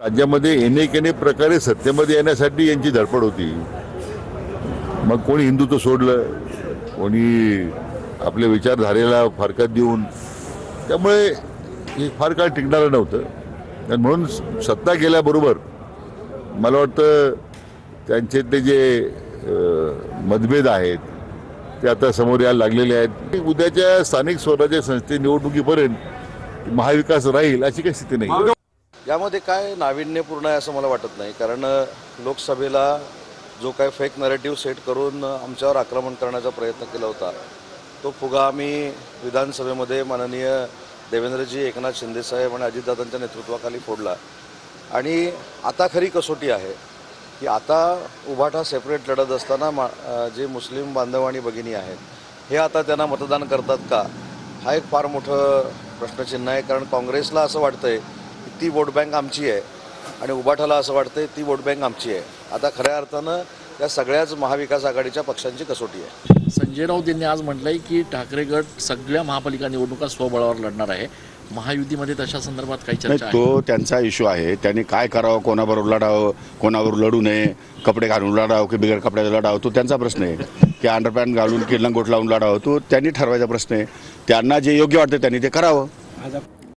राज्यामध्ये अनेक प्रकारे सत्तेमध्ये येण्यासाठी यांची धडपड होती। मग कोणी हिंदुत्व सोडलं, कोणी आपल्या विचारधारेला फारकत देऊन, त्यामुळे हे फार काळ टिकणारं नव्हतं। आणि म्हणून सत्ता गेल्याबरोबर मला वाटतं त्यांचे ते जे मतभेद आहेत ते आता समोर यायला लागलेले आहेत। उद्याच्या स्थानिक स्वराज्य संस्थे निवडणुकीपर्यंत महाविकास राहील अशी काही स्थिती नाही। यामध्ये काय नाविन्यपूर्ण आहे असं मला वाटत नाही, कारण लोकसभेला जो काय फेक नरेटिव्ह सेट करून आमच्यावर आक्रमण करण्याचा प्रयत्न केला होता तो फुगा आम्ही विधानसभेमध्ये माननीय देवेंद्रजी, एकनाथ शिंदेसाहेब आणि अजितदादांच्या नेतृत्वाखाली फोडला। आणि आता खरी कसोटी आहे की आता उभाटा सेपरेट लढत असताना जे मुस्लिम बांधव आणि भगिनी आहेत हे आता त्यांना मतदान करतात का, हा एक फार मोठं प्रश्नचिन्ह आहे। कारण काँग्रेसला असं वाटतंय की ती वोट बँक आमची आहे आणि उभाटाला असं वाटतंय ती वोट बँक आमची आहे। आता खऱ्या अर्थानं या सगळ्याच महाविकास आघाडीच्या पक्षांची कसोटी आहे। संजय राऊत यांनी आज म्हटलंय की ठाकरे गट सगळ्या महापालिका निवडणुका स्वबळावर लढणार आहे। महायुतीमध्ये तशा संदर्भात काही चर्चा आहे? तो त्यांचा इश्यू आहे, त्यांनी काय करावं, कोणाबरोबर लढावं, कोणावर लढू नये, कपडे घालून लढावं की बिगर कपड्याचं लढावं, तो त्यांचा प्रश्न आहे। की अंडरपॅन्ट घालून की लंगोट लावून लढावं तो त्यांनी ठरवायचा प्रश्न आहे। त्यांना जे योग्य वाटतं त्यांनी ते करावं।